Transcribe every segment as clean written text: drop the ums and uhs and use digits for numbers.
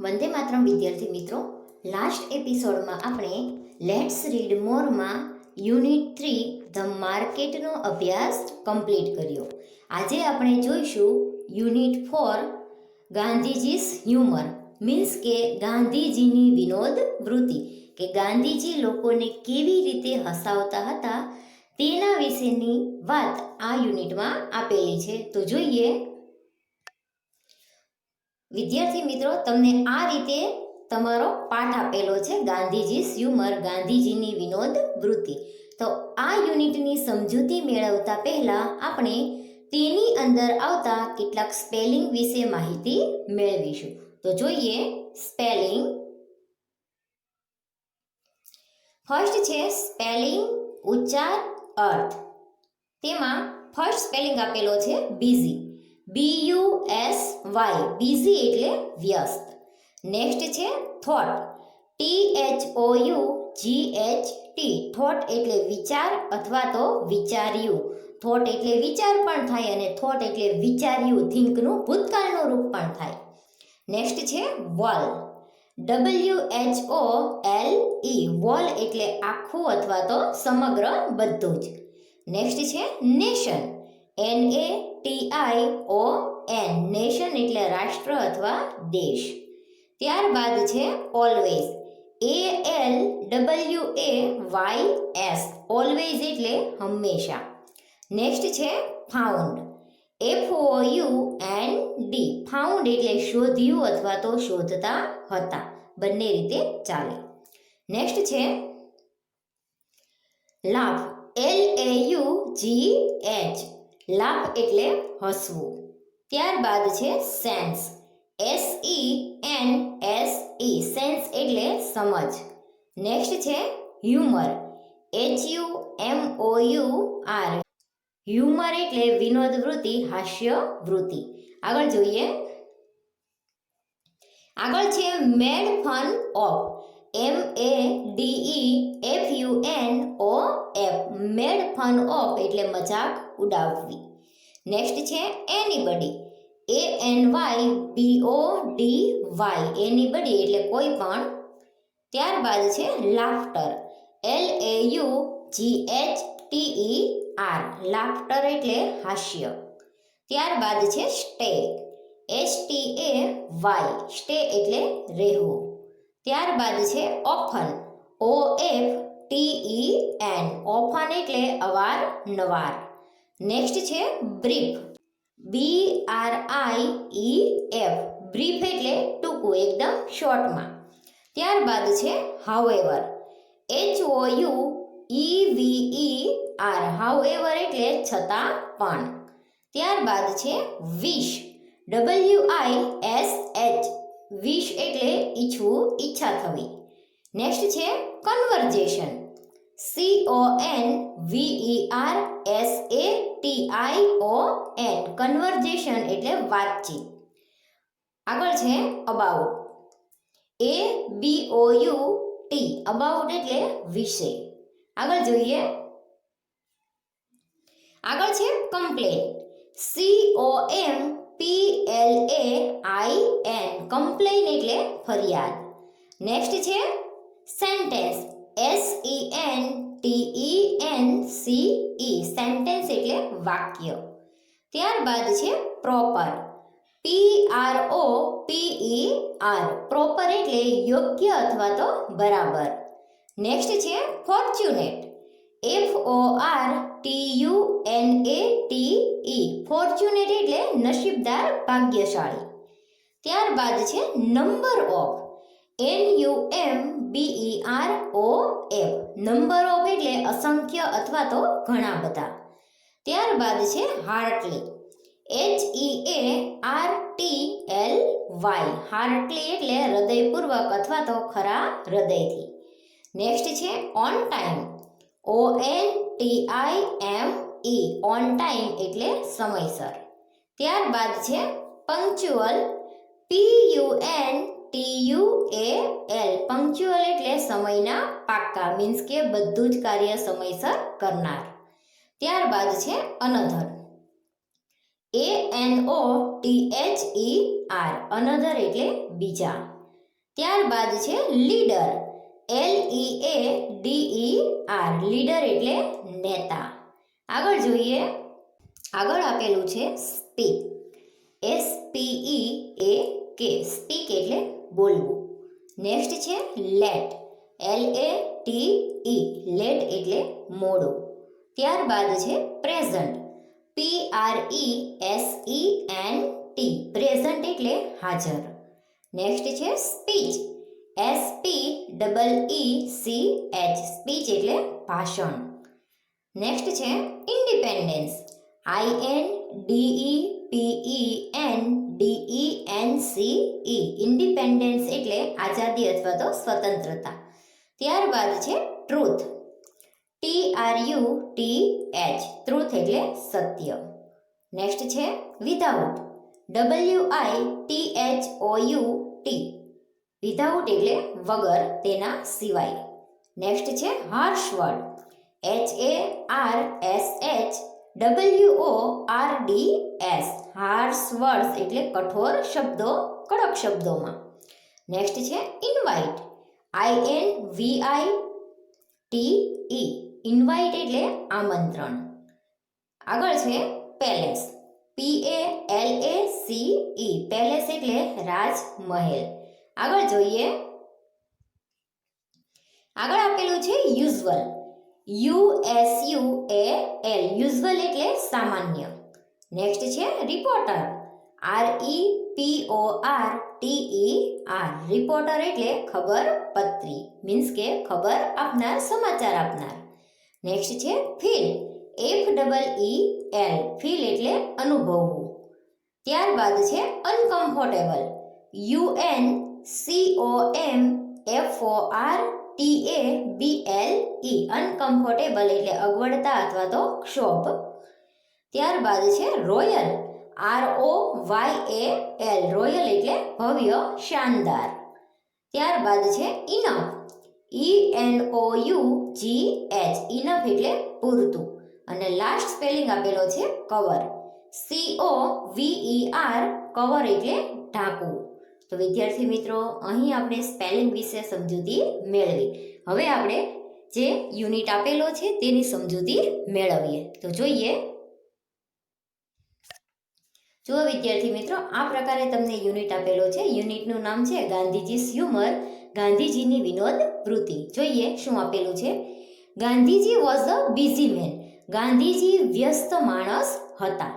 વંદે માતરમ વિદ્યાર્થી મિત્રો, લાસ્ટ એપિસોડમાં આપણે લેટ્સ રીડ મોરમાં યુનિટ 3 ધ માર્કેટનો અભ્યાસ કમ્પ્લીટ કર્યો. આજે આપણે જોઈશું યુનિટ 4 ગાંધીજીસ હ્યુમર, મીન્સ કે ગાંધીજીની વિનોદ વૃત્તિ, કે ગાંધીજી લોકોને કેવી રીતે હસાવતા હતા તેના વિશેની વાત આ યુનિટમાં આપેલી છે. તો જોઈએ. વિદ્યાર્થી મિત્રો, તમને આ રીતે તમારો પાઠ આપેલો છે, ગાંધીજીસ હ્યુમર, ગાંધીજીની વિનોદ વૃત્તિ. તો આ યુનિટની સમજૂતી મેળવતા પહેલા આપણે તેની અંદર આવતા કેટલાક સ્પેલિંગ વિશે માહિતી મેળવીશું. તો જોઈએ સ્પેલિંગ. ફર્સ્ટ છે સ્પેલિંગ, ઉચ્ચાર, અર્થ. તેમાં ફર્સ્ટ સ્પેલિંગ આપેલો છે બીઝી, BUSY, બીઝી એટલે વ્યસ્ત. નેક્સ્ટ છે થોટ, THOUGHT, થોટ એટલે વિચાર અથવા તો વિચાર્યું. થોટ એટલે વિચાર પણ થાય અને થોટ એટલે વિચાર્યું, થિંકનું ભૂતકાળનું રૂપ પણ થાય. નેક્સ્ટ છે વોલ, WHOLE, વોલ એટલે આખું અથવા તો સમગ્ર બધું જ. નેક્સ્ટ છે નેશન, NATION, નેશન એટલે રાષ્ટ્ર અથવા દેશ. ત્યારબાદ છે ઓલવેઝ, ALWAYS, ઓલવેઝ એટલે હંમેશા. નેક્સ્ટ છે ફાઉન્ડ, FOUND, ફાઉન્ડ એટલે શોધ્યું અથવા તો શોધતા હતા, બંને રીતે ચાલે. નેક્સ્ટ છે લાફ, LAUGH, લાફ એટલે હસવું. ત્યારબાદ છે સેન્સ, SENSE, સેન્સ એટલે સમજ. નેક્સ્ટ છે હ્યુમર, HUMOUR, હ્યુમર એટલે વિનોદ વૃત્તિ, હાસ્ય વૃત્તિ. આગળ જોઈએ. આગળ છે made fun of, MADEFUNOF, made fun of એટલે મજાક ઉડાવવી. નેક્સ્ટ છે એનીબડી, ANYBODY, એનીબડી એટલે કોઈ પણ. ત્યારબાદ છે લાફ્ટર, LAUGHTER, લાફ્ટર એટલે હાસ્ય. ત્યારબાદ છે સ્ટે, STAY, સ્ટે એટલે રહેવું. ત્યારબાદ છે ઓફન, OFTEN, ઓફન એટલે અવારનવાર. નેક્સ્ટ છે બ્રીફ, BRIEF, બ્રીફ એટલે ટૂંકું, એકદમ શોર્ટમાં. ત્યારબાદ છે હાઉએવર, HOUEVER, હાઉએવર એટલે છતાં પણ. ત્યારબાદ છે વિશ, WISH, વિશ એટલે ઈચ્છવું, ઈચ્છા થવી. નેક્સ્ટ છે કન્વર્જેશન, CONVERSATION, કન્વર્જેશન એટલે વાતચીત. આગળ છે અબાઉટ, ABOUT, અબાઉટ એટલે વિશે. આગળ જોઈએ. આગળ છે કમ્પ્લેન, COMPLAIN, કમ્પ્લેન એટલે ફરિયાદ. નેક્સ્ટ છે સેન્ટેન્સ, SENTENCE, સેન્ટેન્સ એટલે વાક્ય. ત્યારબાદ છે પ્રોપર, PROPER, પ્રોપર એટલે યોગ્ય અથવા તો બરાબર. નેક્સ્ટ છે ફોર્ચ્યુનેટ, FORTUNATE, ફોર્ચ્યુનેટ એટલે નસીબદાર, ભાગ્યશાળી. ત્યારબાદ છે number of, NUMBEROF, number of એટલે અસંખ્ય અથવા તો ઘણા બધા. ત્યારબાદ છે હાર્ટલી, HEARTLY, હાર્ટલી એટલે હૃદયપૂર્વક અથવા તો ખરા હૃદયથી. નેક્સ્ટ છે on time, ONTIME, on time એટલે સમયસર. ત્યારબાદ છે પંક્ચ્યુઅલ, PUNCTUAL, પંક્ચ્યુઅલ એટલે સમયના પાક્કા, મીન્સ કે બધું જ કાર્ય સમયસર કરનાર. ત્યારબાદ છે અનધર, ANOTHER, અનધર એટલે બીજા. ત્યારબાદ છે લીડર, LEADER, લીડર એટલે નેતા. આગળ જોઈએ, આગળ આપેલું છે સ્પીક, SPEAK, સ્પીક એટલે બોલવું. નેક્સ્ટ છે લેટ, LATE, લેટ એટલે મોડું. ત્યારબાદ છે પ્રેઝન્ટ, PRESENT, પ્રેઝન્ટ એટલે હાજર. નેક્સ્ટ છે સ્પીચ, SPEECH, સ્પીચ એટલે ભાષણ. નેક્સ્ટ છે ઇન્ડિપેન્ડન્સ, INDEPENDENCE, ઇન્ડિપેન્ડન્સ એટલે આઝાદી અથવા તો સ્વતંત્રતા. ત્યારબાદ છે ટ્રુથ, TRUTH, ટ્રુથ એટલે સત્ય. નેક્સ્ટ છે વિધાઉટ, WITHOUT, વિધાઉટ એટલે વગર, તેના સિવાય. નેક્સ્ટ છે harsh word, HARSHWORDS, harsh words એટલે કઠોર શબ્દો, કડક શબ્દોમાં. નેક્સ્ટ છે ઇન્વાઇટ, INVITE, ઇન્વાઇટ એટલે આમંત્રણ. આગળ છે પેલેસ, PALACE, પેલેસ એટલે રાજમહેલ. આગળ જોઈએ, આગળ આપેલું છે યુઝ્યુઅલ, USUAL, યુઝ્યુઅલ એટલે સામાન્ય. નેક્સ્ટ છે રિપોર્ટર, REPORTER, રિપોર્ટર એટલે ખબર પત્રી, મીન્સ કે ખબર આપનાર, સમાચાર આપનાર. નેક્સ્ટ છે ફીલ, FEEL, ફીલ એટલે અનુભવવું. ત્યારબાદ છે અનકમ્ફર્ટેબલ, UNCOMFORTABLE, અનકમ્ફર્ટેબલ એટલે અગવડતા અથવા તો ક્ષોભ. ત્યારબાદ છે રોયલ, ROYAL, રોયલ એટલે ભવ્ય, શાનદાર. ત્યારબાદ છે ઇનફ, ENOUGH, ઇનફ એટલે પૂરતું. અને લાસ્ટ સ્પેલિંગ આપેલો છે કવર, COVER, કવર એટલે ઢાંકવું. તો વિદ્યાર્થી મિત્રો, અહીં આપણે સ્પેલિંગ વિશે સમજૂતી મેળવી. હવે આપણે જે યુનિટ આપેલો છે તેની સમજૂતી મેળવીએ. તો જોઈએ, જુઓ વિદ્યાર્થી મિત્રો, આ પ્રકારે તમને યુનિટ આપેલો છે. યુનિટનું નામ છે ગાંધીજીસ હ્યુમર, ગાંધીજીની વિનોદ વૃત્તિ. જોઈએ શું આપેલું છે. Gandhiji was a busy man, Gandhiji વ્યસ્ત માણસ હતા.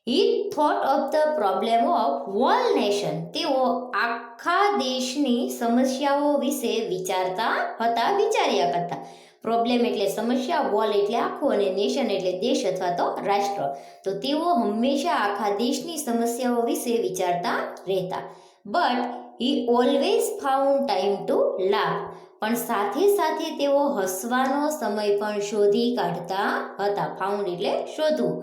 He thought of the problem of whole nation, તેઓ આખા દેશની સમસ્યાઓ વિશે વિચારતા હતા, વિચાર્યા કરતા. પ્રોબ્લેમ એટલે સમસ્યા, વોલ એટલે આખું અને નેશન એટલે દેશ અથવા તો રાષ્ટ્ર. તો તેઓ હંમેશા આખા દેશની સમસ્યાઓ વિશે વિચારતા રહેતા. But he always found time to laugh, પણ સાથે સાથે તેઓ હસવાનો સમય પણ શોધી કાઢતા હતા. ફાઉન્ડ એટલે શોધવું,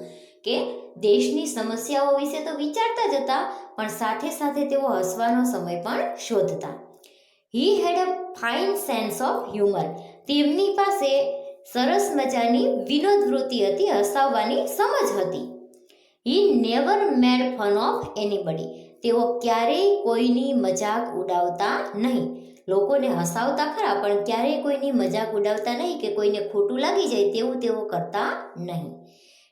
કે દેશની સમસ્યાઓ વિશે તો વિચારતા જ હતા, પણ સાથે સાથે તેઓ હસવાનો સમય પણ શોધતા. હી હેડ અ ફાઇન સેન્સ ઓફ હ્યુમર, તેમની પાસે સરસ મજાની વિનોદ વૃત્તિ હતી, હસાવવાની સમજ હતી. He never made fun of anybody, તેઓ ક્યારેય કોઈની મજાક ઉડાવતા નહીં. લોકોને હસાવતા ખરા, પણ ક્યારેય કોઈની મજાક ઉડાવતા નહીં, કે કોઈને ખોટું લાગી જાય તેવું તેઓ કરતા નહીં.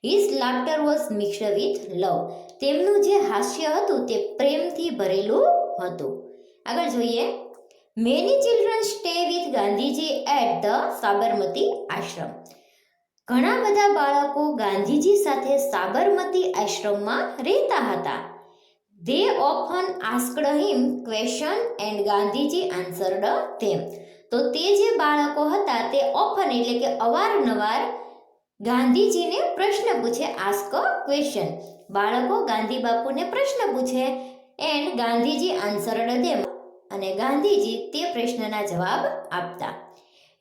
His laughter was mixed with love, તેમનું જે હાસ્ય હતું તે પ્રેમથી ભરેલું હતું. આગળ જોઈએ, many children stay with Gandhiji at the Sabarmati Ashram, ઘણા બધા બાળકો ગાંધીજી સાથે સાબરમતી આશ્રમમાં રહેતા હતા. They often asked him question and Gandhiji answered them, તો તે જે બાળકો હતા તે ઓફન એટલે કે અવારનવાર ગાંધીજીને પ્રશ્ન પૂછે, આસ્ક ક્વેશ્ચન, બાળકો ગાંધી બાપુને પ્રશ્ન પૂછે, એન્ડ ગાંધીજી આન્સર્ડ ધેમ, અને ગાંધીજી તે પ્રશ્નના જવાબ આપતા.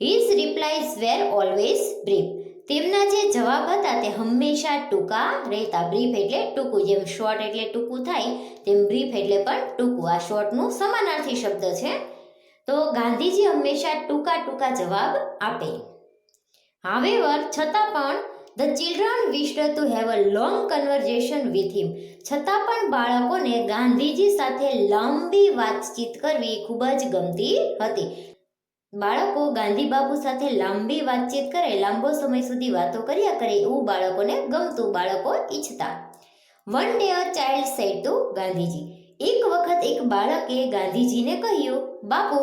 હિઝ રિપ્લાયઝ વેર ઓલવેઝ બ્રીફ, તેમના જે જવાબ હતા તે હંમેશા ટૂંકા રહેતા. બ્રીફ એટલે ટૂંકું, જેમ શોર્ટ એટલે ટૂંકું થાય તેમ બ્રીફ એટલે પણ ટૂંકું. આ શોર્ટનું સમાનાર્થી શબ્દ છે. તો ગાંધીજી હંમેશા ટૂંકા ટૂંકા જવાબ આપે. હાવેવર, છતાં પણ the children વિશ્ડ to have a long conversion with him. છતાં પણ બાળકોને ગાંધીજી સાથે લાંબી વાતચીત કરવી ખૂબ જ ગમતી હતી. બાળકો ગાંધી બાપુ સાથે લાંબી વાતચીત કરે, લાંબો સમય સુધી વાતો કર્યા કરે એવું બાળકોને ગમતું, બાળકો ઈચ્છતા. One day a child said to Gandhiji. એક વખત એક બાળકે ગાંધીજીને કહ્યું, Bapu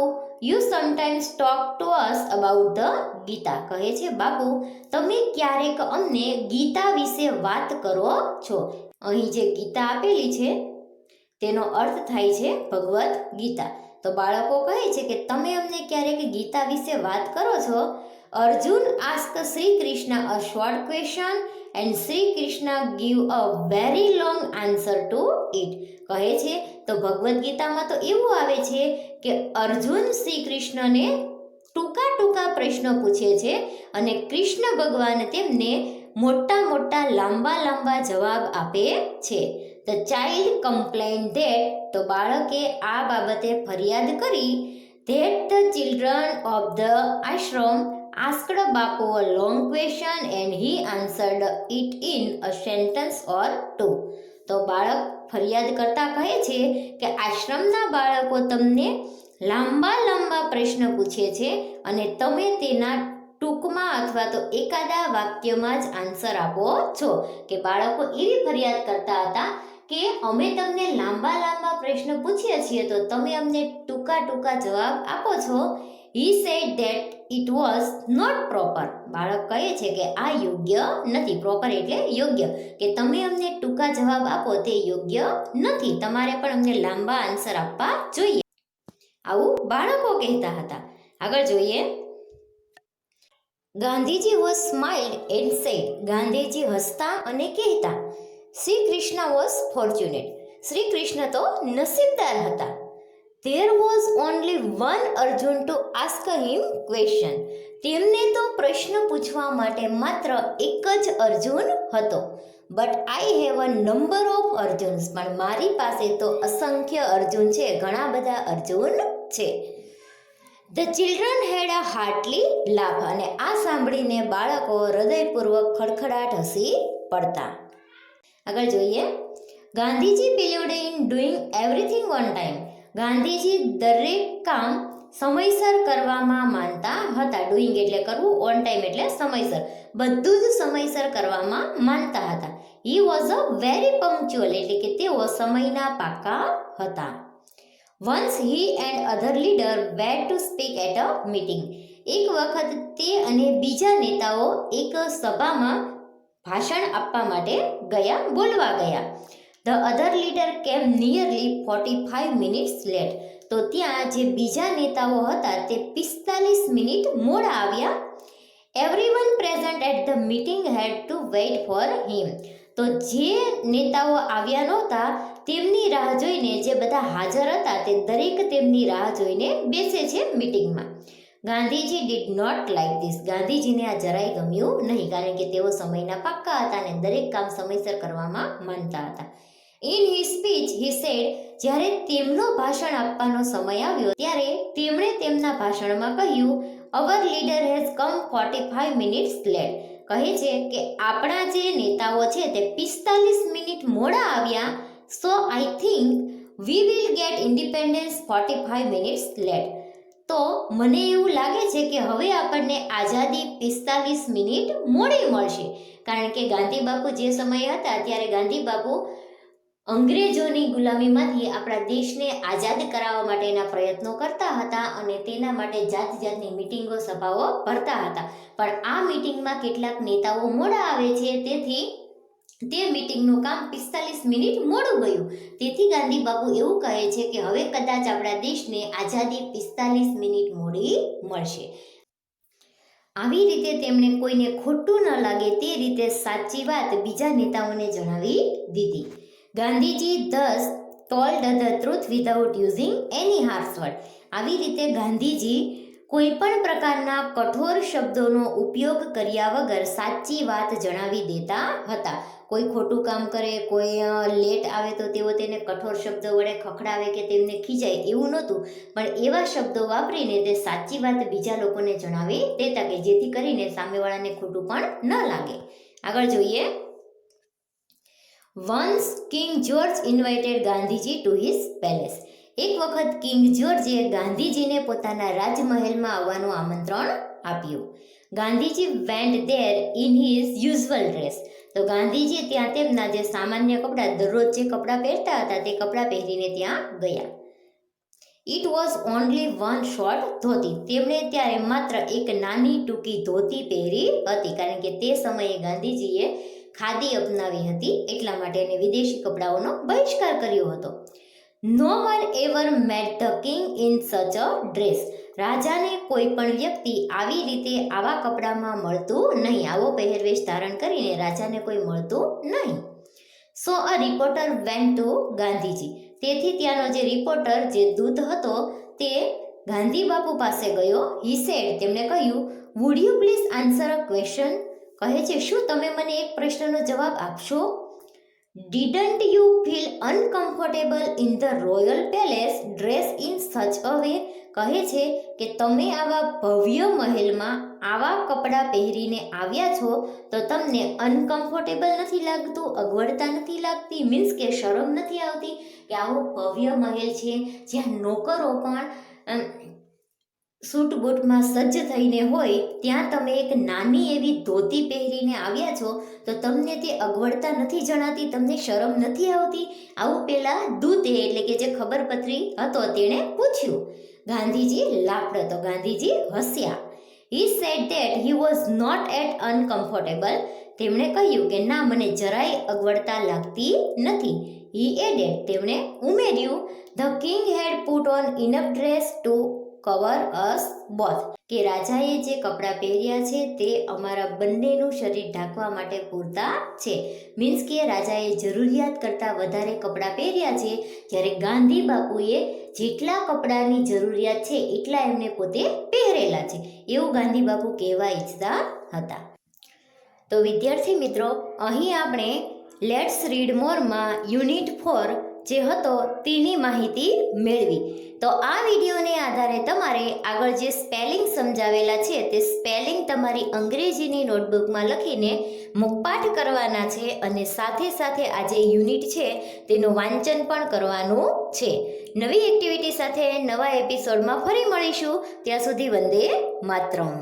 you sometimes talk to us about the Gita. કહે છે, બાપુ તમે ક્યારેક અમને ગીતા વિશે વાત કરો છો. અહીં જે ગીતા આપેલી છે તેનો અર્થ થાય છે ભગવદ્ ગીતા. તો બાળકો કહે છે કે તમે અમને ક્યારેક ગીતા વિશે વાત કરો છો. Arjun ask Shri Krishna a short question and Shri Krishna give a very long answer to it. કહે છે તો ભગવદ્ ગીતામાં તો એવું આવે છે કે અર્જુન શ્રી કૃષ્ણને ટૂંકા ટૂંકા પ્રશ્નો પૂછે છે અને કૃષ્ણ ભગવાન તેમને મોટા મોટા લાંબા લાંબા જવાબ આપે છે. ધ ચાઇલ્ડ કમ્પ્લેન ધેટ, તો બાળકે આ બાબતે ફરિયાદ કરી, that the children of the ashram asked Bapu a long question and he answered it in a sentence or two. તો બાળક ફરિયાદ કરતા કહે છે કે આશ્રમના બાળકો તમને લાંબા લાંબા પ્રશ્ન પૂછે છે અને તમે તેના ટૂંકમાં અથવા તો એકાદા વાક્યમાં જ આન્સર આપો છો. કે બાળકો એવી ફરિયાદ કરતા હતા કે અમે તમને લાંબા લાંબા પ્રશ્ન પૂછીએ છીએ તો તમે અમને ટૂંકા ટૂંકા જવાબ આપો છો. He said that it was not proper. બાળક કહે છે કે આ યોગ્ય નથી. પ્રોપર એટલે યોગ્ય, કે તમે અમને ટૂંકા જવાબ આપો તે યોગ્ય નથી, તમારે પણ અમને લાંબા આન્સર આપવા જોઈએ. આવું બાળકો કહેતા હતા. આગળ જોઈએ. Gandhiji was smiled and said. Gandhiji હસતા અને કહેતા, શ્રી કૃષ્ણ વોઝ ફોર્ચ્યુનેટ. શ્રી કૃષ્ણ તો નસીબદાર હતા. There was only one Arjun to ask him question. તેમને તો પ્રશ્ન પૂછવા માટે માત્ર એક જ અર્જુન હતો. But I have a number of Arjuns. પણ મારી પાસે તો અસંખ્ય અર્જુન છે, ઘણા બધા અર્જુન છે. The children had a heartily laugh. અને આ સાંભળીને બાળકો હૃદયપૂર્વક ખડખડાટ હસી પડતા. આગળ જોઈએ. Gandhiji believed in doing everything on time. Gandhiji દરેક કામ સમયસર કરવામાં માનતા હતા. ડુઈંગ એટલે કરવું, ઓન ટાઈમ એટલે સમયસર. બધું જ સમયસર કરવામાં માનતા હતા. He was a very punctual, એટલે કે તેઓ સમયના પાકા હતા. Once he and other leader were to speak at a meeting. એક વખત તે અને બીજા નેતાઓ એક સભામાં ભાષણ આપવા માટે બોલવા ગયા. ધ અધર લીડર કેમ નિયરલી 45 મિનિટ્સ લેટ. તો ત્યાં જે બીજા નેતાઓ હતા તે 45 મિનિટ મોડા આવ્યા. Everyone present at the meeting had to wait for him. તો જે નેતાઓ આવ્યા નહોતા તેમની રાહ જોઈને જે બધા હાજર હતા તે દરેક તેમની રાહ જોઈને બેસે છે મીટિંગમાં. Gandhiji did not like this. ગાંધીજીને આ જરાય ગમ્યું નહીં, કારણ કે તેઓ સમયના પાક્કા હતા અને દરેક કામ સમયસર કરવામાં માનતા હતા. In his speech he said. જ્યારે તેમનો ભાષણ આપવાનો સમય આવ્યો ત્યારે તેમણે તેમના ભાષણમાં કહ્યું, our leader has come 45 minutes late. કહે છે કે આપણા જે નેતાઓ છે તે 45 મિનિટ મોડા આવ્યા. So I think we will get independence 45 minutes late. તો મને એવું લાગે છે કે હવે આપણને આઝાદી 45 મિનિટ મોડી મળશે. કારણ કે ગાંધી બાપુ જે સમયે હતા ત્યારે ગાંધી બાપુ અંગ્રેજોની ગુલામીમાંથી આપણા દેશને આઝાદ કરાવવા માટેના પ્રયત્નો કરતા હતા અને તેના માટે જાત જાતની મિટિંગો, સભાઓ ભરતા હતા. પણ આ મિટિંગમાં કેટલાક નેતાઓ મોડા આવે છે, તેથી તે મિટિંગનું કામ 45 મિનિટ મોડું ગયું. તેથી ગાંધી બાપુ એવું કહે છે કે હવે કદાચ આપણા દેશને આઝાદી 45 મિનિટ મોડી મળશે. આવી રીતે તેમણે કોઈને ખોટું ન લાગે તે રીતે સાચી વાત બીજા નેતાઓને જણાવી દીધી. Gandhiji thus told the truth without using any harsh word. આવી રીતે ગાંધીજી કોઈ પણ પ્રકારના કઠોર શબ્દોનો ઉપયોગ કર્યા વગર સાચી વાત જણાવી દેતા હતા. કોઈ ખોટું કામ કરે, કોઈ લેટ આવે તો તેઓ તેને કઠોર શબ્દો વડે ખખડાવે કે તેમને ખીજાય એવું નહોતું, પણ એવા શબ્દો વાપરીને તે સાચી વાત બીજા લોકોને જણાવી દેતા કે જેથી કરીને સામેવાળાને ખોટું પણ ન લાગે. આગળ જોઈએ. Once king George invited Gandhiji to his palace. એક વખત કિંગ જ્યોર્જે ગાંધીજીને પોતાના રાજમહેલમાં આવવાનું આમંત્રણ આપ્યું. Gandhiji went there in his usual dress. તો ગાંધીજી ત્યાં તેમના જે સામાન્ય કપડાં, દરરોજ જે કપડાં પહેરતા હતા તે કપડાં પહેરીને ત્યાં ગયા. It was only one short dhoti. તેમણે ત્યારે માત્ર એક નાની ટૂંકી ધોતી પહેરી હતી, કારણ કે તે સમયે ગાંધીજીએ ખાદી અપનાવી હતી, એટલા માટે એને વિદેશી કપડાઓનો બહિષ્કાર કર્યો હતો. No one ever met the king in such a dress. રાજાને કોઈ પણ વ્યક્તિ આવી રીતે આવા કપડામાં મળતું નહીં, આવો પહેરવેશ ધારણ કરીને રાજાને કોઈ મળતું નહીં. સો અ રિપોર્ટર વેન્ટ ટુ ગાંધીજી. તેથી ત્યાંનો જે રિપોર્ટર, જે દૂત હતો, તે ગાંધી બાપુ પાસે ગયો. હી સેડ, તેમણે કહ્યું, would you please answer a question. કહે છે, શું તમે મને એક પ્રશ્નનો જવાબ આપશો? Didn't you feel uncomfortable in the royal palace dress in such a way. કહે છે કે તમે આવા ભવ્ય મહેલમાં આવા કપડાં પહેરીને આવ્યા છો તો તમને અનકમ્ફર્ટેબલ નથી લાગતું, અગવડતા નથી લાગતી, મીન્સ કે શરમ નથી આવતી કે આવો ભવ્ય મહેલ છે જ્યાં નોકરો પણ સૂટ બૂટમાં સજ્જ થઈને હોય, ત્યાં તમે એક નાની એવી ધોતી પહેરીને આવ્યા છો તો તમને તે અગવડતા નથી જણાતી, તમને શરમ નથી આવતી? આવું પેલા દૂતે, એટલે કે જે ખબરપત્રી હતો, તેણે પૂછ્યું. ગાંધીજી લાફ્ડ. તો ગાંધીજી હસ્યા. He said that he was not at uncomfortable. તેમણે કહ્યું કે ના, મને જરાય અગવડતા લાગતી નથી. હી એડેડ, તેમણે ઉમેર્યું, the king had put on enough dress to cover us both. કે રાજાએ જે કપડાં પહેર્યા છે તે અમારા બંનેનું શરીર ઢાંકવા માટે પૂરતા છે. મીન્સ કે રાજાએ જરૂરિયાત કરતાં વધારે કપડાં પહેર્યા છે, જ્યારે ગાંધી બાપુએ જેટલા કપડાની જરૂરિયાત છે એટલા એમને પોતે પહેરેલા છે, એવું ગાંધી બાપુ કહેવા ઈચ્છતા હતા. તો વિદ્યાર્થી મિત્રો, અહીં આપણે લેટ્સ રીડ મોરમાં યુનિટ 4 જે હતો તેની માહિતી મેળવી. તો આ વિડીયોને આધારે તમારે આગળ જે સ્પેલિંગ સમજાવેલા છે તે સ્પેલિંગ તમારી અંગ્રેજીની નોટબુકમાં લખીને મુખપાઠ કરવાના છે, અને સાથે સાથે આ જે યુનિટ છે તેનું વાંચન પણ કરવાનું છે. નવી એક્ટિવિટી સાથે નવા એપિસોડમાં ફરી મળીશું. ત્યાં સુધી વંદે માતરમ.